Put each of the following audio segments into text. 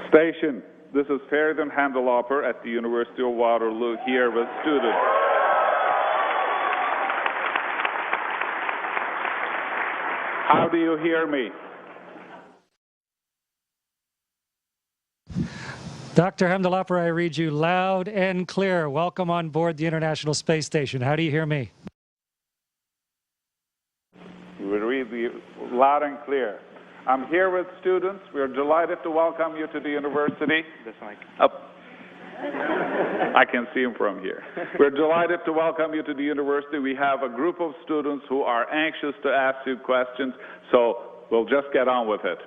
Station. This is Feridun Hamdalapur at the University of Waterloo here with students. How do you hear me? Dr. Hamdalapur, I read you loud and clear. Welcome on board the International Space Station. How do you hear me? We read you loud and clear. I'm here with students. We're delighted to welcome you to the university. This mic. Up. I can see him from here. We're delighted to welcome you to the university. We have a group of students who are anxious to ask you questions, so we'll just get on with it.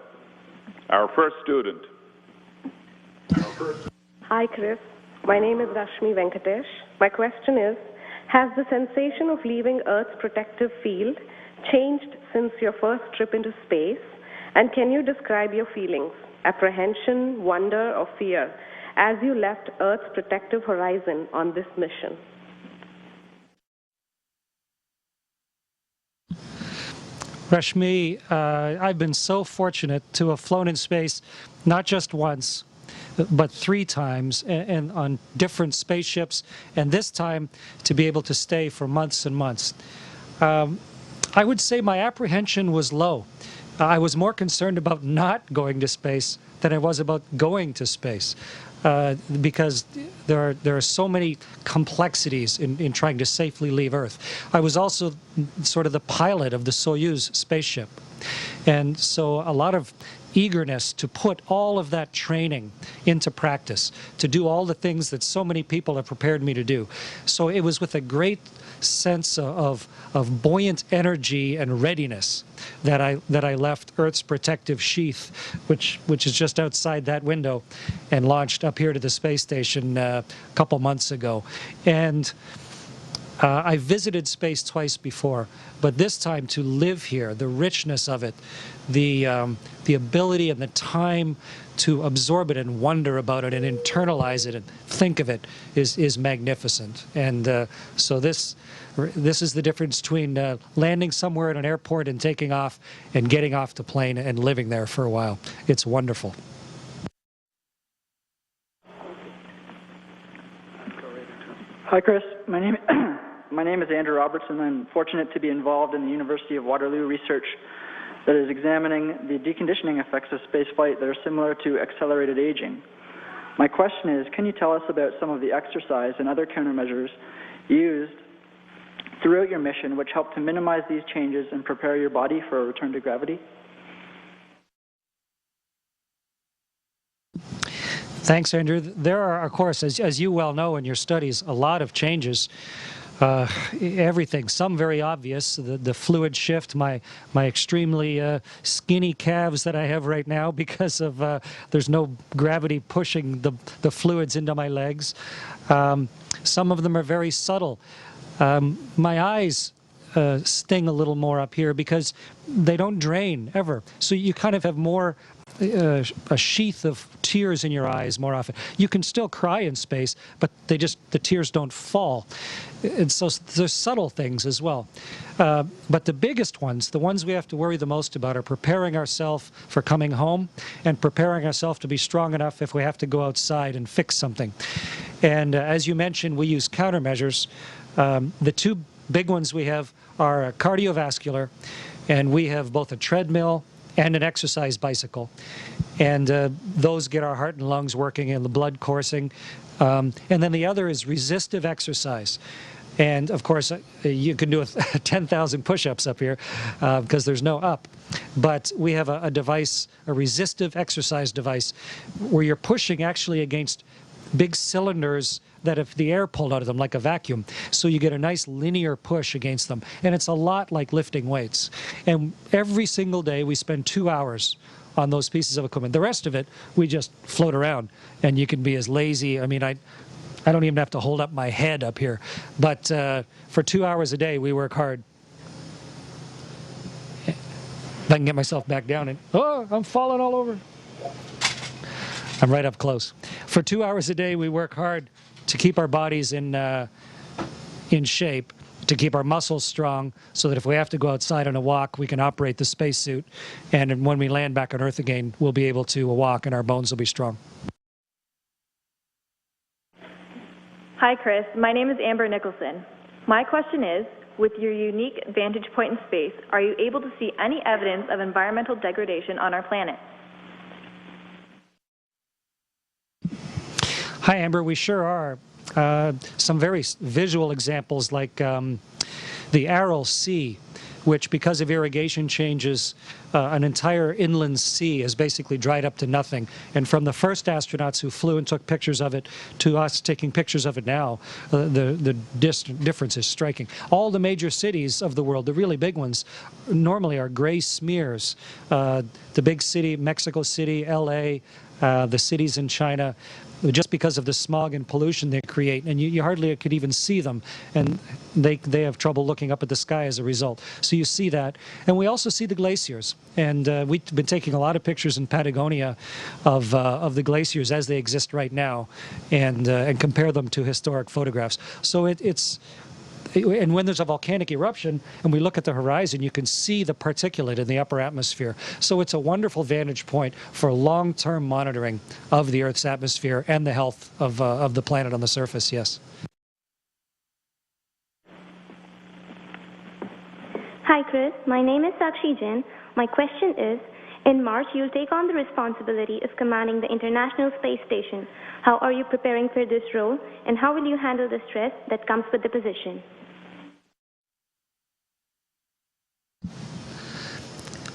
Our first student. Hi, Chris. My name is Rashmi Venkatesh. My question is, has the sensation of leaving Earth's protective field changed since your first trip into space? And can you describe your feelings, apprehension, wonder, or fear, as you left Earth's protective horizon on this mission? Rashmi, I've been so fortunate to have flown in space not just once, but 3 times, and on different spaceships, and this time to be able to stay for months and months. I would say my apprehension was low. I was more concerned about not going to space than I was about going to space, because there are so many complexities in trying to safely leave Earth. I was also sort of the pilot of the Soyuz spaceship, and so a lot of eagerness to put all of that training into practice, to do all the things that so many people have prepared me to do. So it was with a great sense of buoyant energy and readiness that I left Earth's protective sheath, which is just outside that window, and launched up here to the space station a couple months ago. And I visited space twice before, but this time to live here, the richness of it, the ability and the time to absorb it and wonder about it and internalize it and think of it is magnificent. And so this is the difference between landing somewhere at an airport and taking off and getting off the plane and living there for a while. It's wonderful. Hi, Chris. My name is Andrew Robertson. I'm fortunate to be involved in the University of Waterloo research that is examining the deconditioning effects of spaceflight that are similar to accelerated aging. My question is, can you tell us about some of the exercise and other countermeasures used throughout your mission which help to minimize these changes and prepare your body for a return to gravity? Thanks, Andrew. There are, of course, as you well know in your studies, a lot of changes. Everything, some very obvious, the fluid shift, my extremely skinny calves that I have right now because of there's no gravity pushing the fluids into my legs. Some of them are very subtle. My eyes sting a little more up here because they don't drain ever. So you kind of have more a sheath of tears in your eyes more often. You can still cry in space, but the tears don't fall. And so there's subtle things as well. But the biggest ones, the ones we have to worry the most about, are preparing ourselves for coming home and preparing ourselves to be strong enough if we have to go outside and fix something. And as you mentioned, we use countermeasures. The 2 big ones we have are cardiovascular, and we have both a treadmill and an exercise bicycle. And those get our heart and lungs working and the blood coursing. And then the other is resistive exercise. And of course, you can do 10,000 push-ups up here because there's no up. But we have a device, a resistive exercise device, where you're pushing actually against big cylinders that if the air pulled out of them like a vacuum, so you get a nice linear push against them. And it's a lot like lifting weights. And every single day we spend 2 hours on those pieces of equipment. The rest of it, we just float around, and you can be as lazy. I mean, I don't even have to hold up my head up here. But for 2 hours a day, we work hard. If I can get myself back down and, oh, I'm falling all over. I'm right up close. For 2 hours a day, we work hard to keep our bodies in shape, to keep our muscles strong, so that if we have to go outside on a walk, we can operate the spacesuit. And when we land back on Earth again, we'll be able to walk and our bones will be strong. Hi, Chris. My name is Amber Nicholson. My question is, with your unique vantage point in space, are you able to see any evidence of environmental degradation on our planet? Hi, Amber. We sure are. Some very visual examples like the Aral Sea, which because of irrigation changes, an entire inland sea is basically dried up to nothing. And from the first astronauts who flew and took pictures of it to us taking pictures of it now, the difference is striking. All the major cities of the world, the really big ones, normally are gray smears. The big city, Mexico City, LA, the cities in China, just because of the smog and pollution they create, and you hardly could even see them, and they have trouble looking up at the sky as a result. So you see that, and we also see the glaciers, and we've been taking a lot of pictures in Patagonia of the glaciers as they exist right now, and compare them to historic photographs. So and when there's a volcanic eruption and we look at the horizon, you can see the particulate in the upper atmosphere. So it's a wonderful vantage point for long-term monitoring of the Earth's atmosphere and the health of the planet on the surface, yes. Hi, Chris. My name is Sakshi Jain. My question is, in March, you'll take on the responsibility of commanding the International Space Station. How are you preparing for this role, and how will you handle the stress that comes with the position?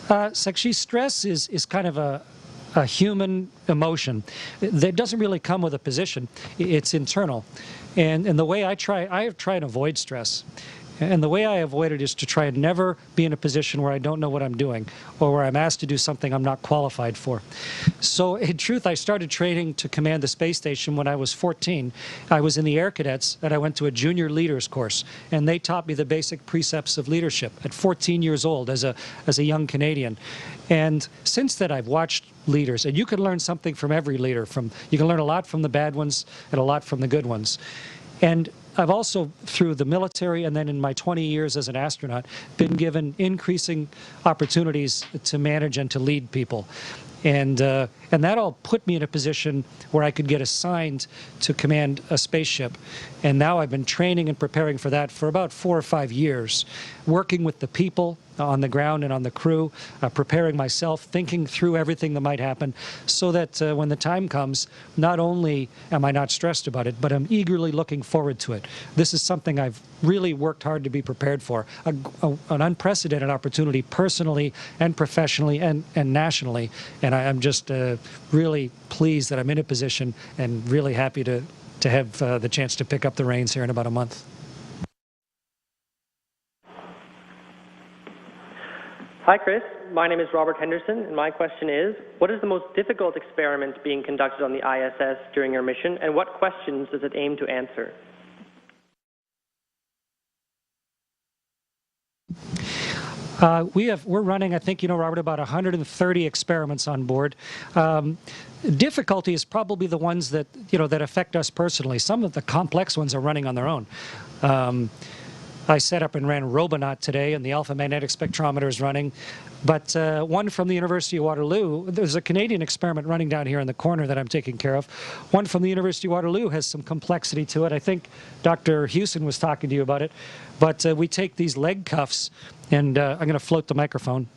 Sakshi, stress is kind of a human emotion that doesn't really come with a position. It's internal. And the way I try and avoid stress. And the way I avoid it is to try and never be in a position where I don't know what I'm doing or where I'm asked to do something I'm not qualified for. So in truth, I started training to command the space station when I was 14. I was in the Air Cadets and I went to a junior leaders course, and they taught me the basic precepts of leadership at 14 years old as a young Canadian. And since then I've watched leaders, and you can learn something from every leader. You can learn a lot from the bad ones and a lot from the good ones. And I've also, through the military and then in my 20 years as an astronaut, been given increasing opportunities to manage and to lead people. And that all put me in a position where I could get assigned to command a spaceship. And now I've been training and preparing for that for about 4 or 5 years, working with the people on the ground and on the crew, preparing myself, thinking through everything that might happen, so that when the time comes, not only am I not stressed about it, but I'm eagerly looking forward to it. This is something I've really worked hard to be prepared for, an unprecedented opportunity personally and professionally and nationally. And I'm just really pleased that I'm in a position and really happy to have the chance to pick up the reins here in about a month. Hi, Chris. My name is Robert Henderson, and my question is, what is the most difficult experiment being conducted on the ISS during your mission, and what questions does it aim to answer? We're running, I think, Robert, about 130 experiments on board. Difficulty is probably the ones that, that affect us personally. Some of the complex ones are running on their own. I set up and ran Robonaut today, and the alpha magnetic spectrometer is running. But one from the University of Waterloo, there's a Canadian experiment running down here in the corner that I'm taking care of. One from the University of Waterloo has some complexity to it. I think Dr. Hewson was talking to you about it. But we take these leg cuffs, and I'm going to float the microphone.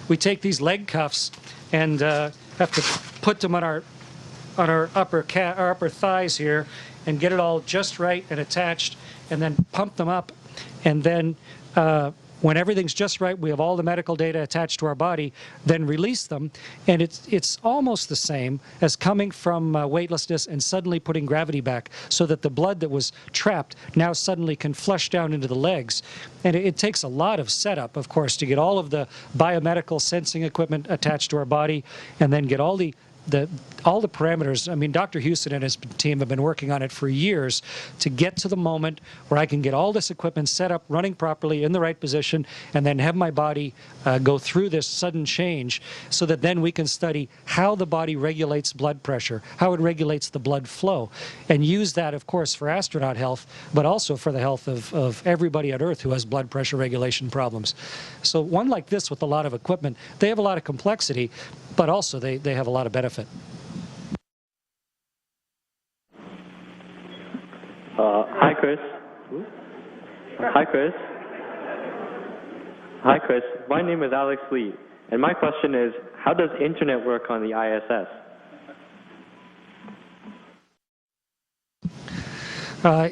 We take these leg cuffs and have to put them on our upper thighs here and get it all just right and attached, and then pump them up, and then when everything's just right, we have all the medical data attached to our body, then release them, and it's almost the same as coming from weightlessness and suddenly putting gravity back, so that the blood that was trapped now suddenly can flush down into the legs. And it takes a lot of setup, of course, to get all of the biomedical sensing equipment attached to our body, and then get all the all the parameters. I mean, Dr. Houston and his team have been working on it for years to get to the moment where I can get all this equipment set up, running properly in the right position, and then have my body go through this sudden change so that then we can study how the body regulates blood pressure, how it regulates the blood flow, and use that, of course, for astronaut health, but also for the health of everybody on Earth who has blood pressure regulation problems. So one like this with a lot of equipment, they have a lot of complexity, but also they have a lot of benefit. Hi, Chris. Hi, Chris. Hi, Chris. My name is Alex Lee, and my question is, how does internet work on the ISS?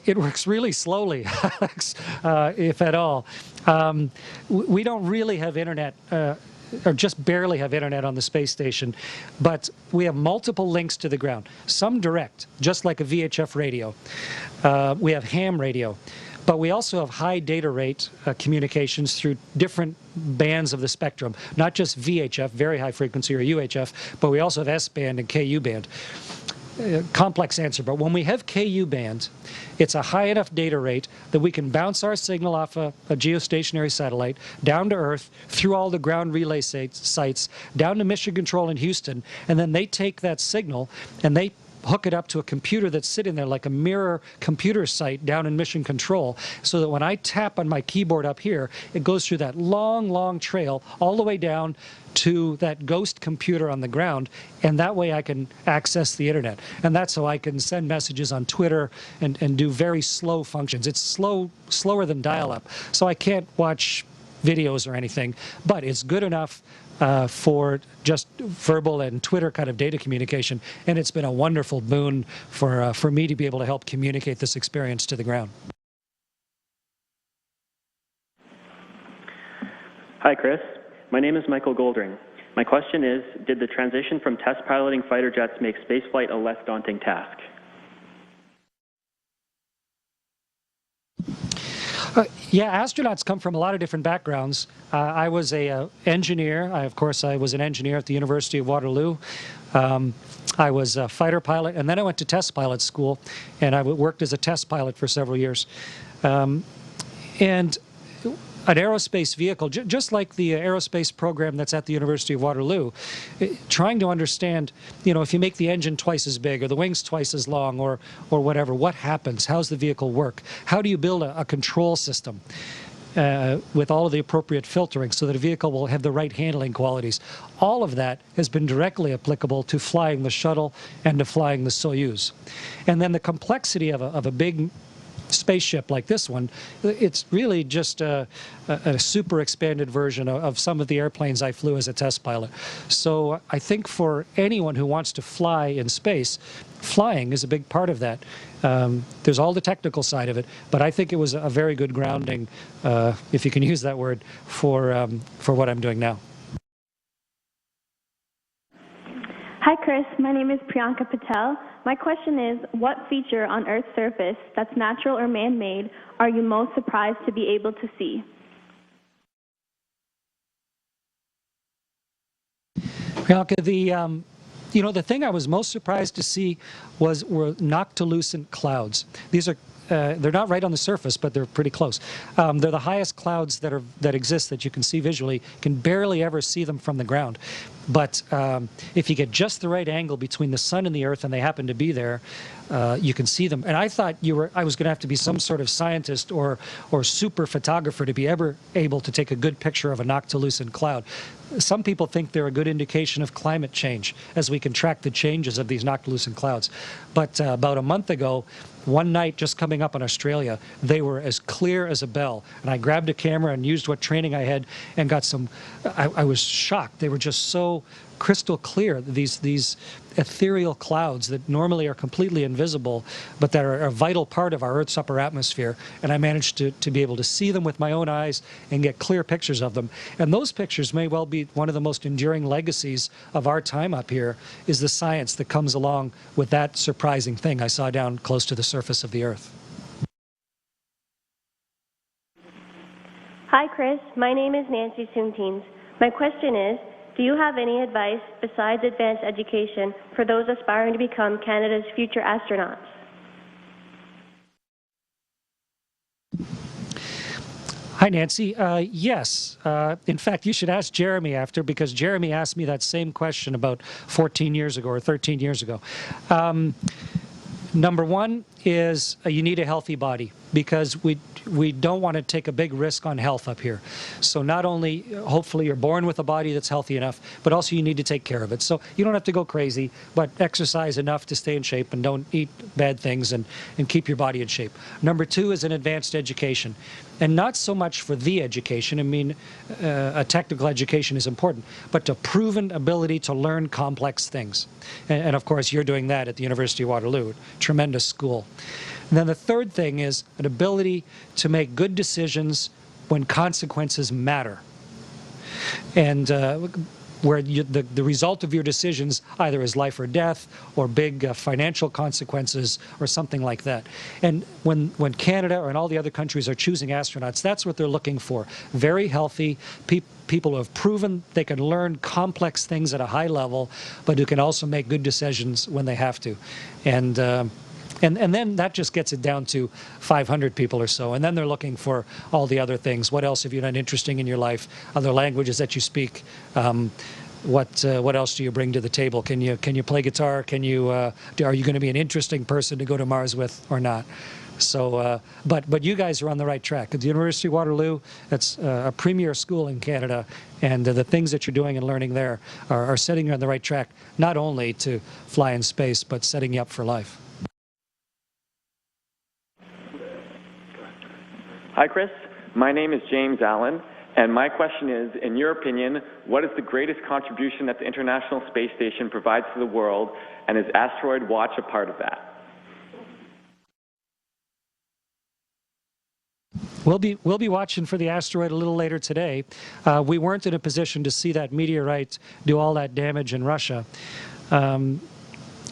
It works really slowly, Alex, if at all. We don't really have internet, or just barely have internet on the space station, but we have multiple links to the ground. Some direct, just like a VHF radio. We have ham radio. But we also have high data rate communications through different bands of the spectrum, not just VHF, very high frequency, or UHF, but we also have S-band and KU band. Complex answer, but when we have KU band, it's a high enough data rate that we can bounce our signal off a geostationary satellite down to Earth, through all the ground relay sites, down to Mission Control in Houston, and then they take that signal and they hook it up to a computer that's sitting there like a mirror computer site down in Mission Control, so that when I tap on my keyboard up here, it goes through that long, long trail all the way down to that ghost computer on the ground, and that way I can access the internet. And that's how I can send messages on Twitter and do very slow functions. It's slower than dial-up, so I can't watch videos or anything, but it's good enough for just verbal and Twitter kind of data communication, and it's been a wonderful boon for me to be able to help communicate this experience to the ground. Hi, Chris. My name is Michael Goldring. My question is, did the transition from test piloting fighter jets make spaceflight a less daunting task? Yeah, astronauts come from a lot of different backgrounds. I was an engineer. Of course, I was an engineer at the University of Waterloo. I was a fighter pilot, and then I went to test pilot school, and I worked as a test pilot for several years. And an aerospace vehicle, just like the aerospace program that's at the University of Waterloo, trying to understand, you know, if you make the engine twice as big or the wings twice as long or whatever, what happens? How's the vehicle work? How do you build a control system with all of the appropriate filtering so that a vehicle will have the right handling qualities? All of that has been directly applicable to flying the shuttle and to flying the Soyuz. And then the complexity of a big spaceship like this one, it's really just a super expanded version of some of the airplanes I flew as a test pilot. So I think for anyone who wants to fly in space, flying is a big part of that. There's all the technical side of it, but I think it was a very good grounding, if you can use that word, for what I'm doing now. Hi, Chris. My name is Priyanka Patel. My question is, what feature on Earth's surface that's natural or man-made are you most surprised to be able to see? Priyanka, the thing I was most surprised to see were noctilucent clouds. These are they're not right on the surface, but they're pretty close. They're the highest clouds that exist that you can see visually. You can barely ever see them from the ground. But if you get just the right angle between the sun and the earth, and they happen to be there, you can see them. And I thought I was going to have to be some sort of scientist or super photographer to be ever able to take a good picture of a noctilucent cloud. Some people think they're a good indication of climate change, as we can track the changes of these noctilucent clouds. But about a month ago, one night just coming up in Australia, they were as clear as a bell. And I grabbed a camera and used what training I had and got some, I was shocked. They were just so crystal clear, these ethereal clouds that normally are completely invisible, but that are a vital part of our Earth's upper atmosphere. And I managed to be able to see them with my own eyes and get clear pictures of them. And those pictures may well be one of the most enduring legacies of our time up here, is the science that comes along with that surprising thing I saw down close to the surface of the Earth. Hi, Chris. My name is Nancy Soonteens. My question is, do you have any advice besides advanced education for those aspiring to become Canada's future astronauts? Hi, Nancy. Yes. In fact, you should ask Jeremy after, because Jeremy asked me that same question about 14 years ago or 13 years ago. Number one is you need a healthy body, because we don't want to take a big risk on health up here. So not only, hopefully, you're born with a body that's healthy enough, but also you need to take care of it. So you don't have to go crazy, but exercise enough to stay in shape and don't eat bad things and keep your body in shape. Number two is an advanced education. And not so much for the education. I mean, a technical education is important, but to proven ability to learn complex things. And of course, you're doing that at the University of Waterloo, tremendous school. And then the third thing is an ability to make good decisions when consequences matter. And where the result of your decisions either is life or death or big financial consequences or something like that. And when Canada and all the other countries are choosing astronauts, that's what they're looking for. Very healthy people who have proven they can learn complex things at a high level, but who can also make good decisions when they have to. And then that just gets it down to 500 people or so. And then they're looking for all the other things. What else have you done interesting in your life? Other languages that you speak? What else do you bring to the table? Can you play guitar? Are you going to be an interesting person to go to Mars with or not? So, but you guys are on the right track. At the University of Waterloo, that's a premier school in Canada, and the things that you're doing and learning there are setting you on the right track, not only to fly in space, but setting you up for life. Hi, Chris. My name is James Allen, and my question is, in your opinion, what is the greatest contribution that the International Space Station provides to the world, and is Asteroid Watch a part of that? We'll be watching for the asteroid a little later today. We weren't in a position to see that meteorite do all that damage in Russia.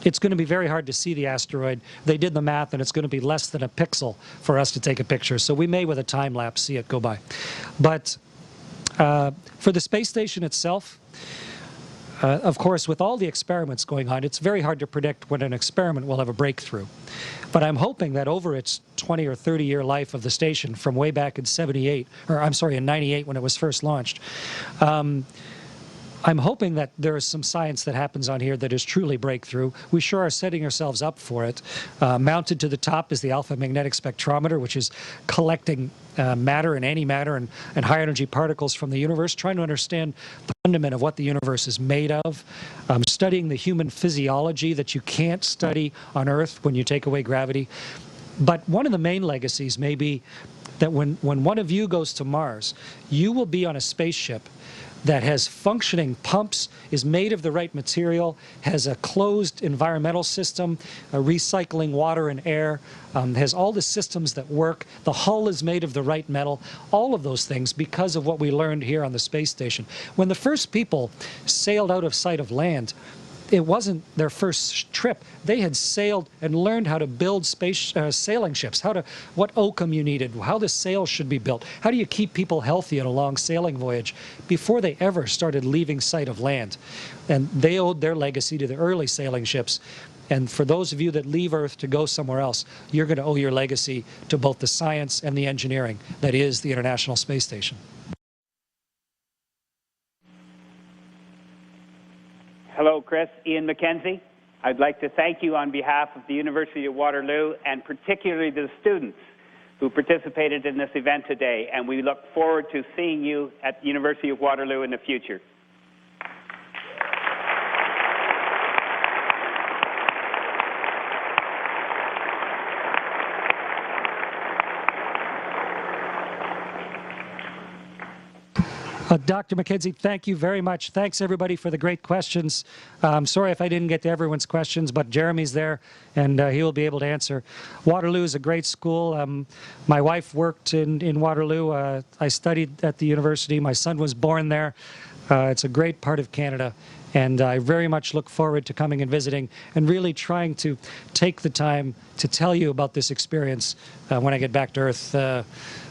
It's going to be very hard to see the asteroid. They did the math, and it's going to be less than a pixel for us to take a picture. So we may, with a time lapse, see it go by. But for the space station itself, of course, with all the experiments going on, it's very hard to predict when an experiment will have a breakthrough. But I'm hoping that over its 20 or 30-year life of the station, from way back in in 98 when it was first launched, I'm hoping that there is some science that happens on here that is truly breakthrough. We sure are setting ourselves up for it. Mounted to the top is the alpha magnetic spectrometer, which is collecting matter and antimatter and high energy particles from the universe, trying to understand the fundament of what the universe is made of, studying the human physiology that you can't study on Earth when you take away gravity. But one of the main legacies may be that when one of you goes to Mars, you will be on a spaceship that has functioning pumps, is made of the right material, has a closed environmental system, recycling water and air, has all the systems that work. The hull is made of the right metal, all of those things because of what we learned here on the space station. When the first people sailed out of sight of land, it wasn't their first trip. They had sailed and learned how to build space sailing ships, what oakum you needed, how the sails should be built, how do you keep people healthy on a long sailing voyage before they ever started leaving sight of land. And they owed their legacy to the early sailing ships. And for those of you that leave Earth to go somewhere else, you're going to owe your legacy to both the science and the engineering that is the International Space Station. Hello, Chris. Ian McKenzie. I'd like to thank you on behalf of the University of Waterloo and particularly the students who participated in this event today, and we look forward to seeing you at the University of Waterloo in the future. Dr. McKenzie, thank you very much. Thanks, everybody, for the great questions. I'm sorry if I didn't get to everyone's questions, but Jeremy's there, and he will be able to answer. Waterloo is a great school. My wife worked in Waterloo. I studied at the university. My son was born there. It's a great part of Canada, and I very much look forward to coming and visiting and really trying to take the time to tell you about this experience when I get back to Earth,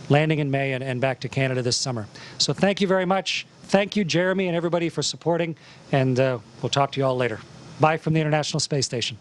landing in May and back to Canada this summer. So thank you very much. thank you, Jeremy, and everybody for supporting, and we'll talk to you all later. Bye from the International Space Station.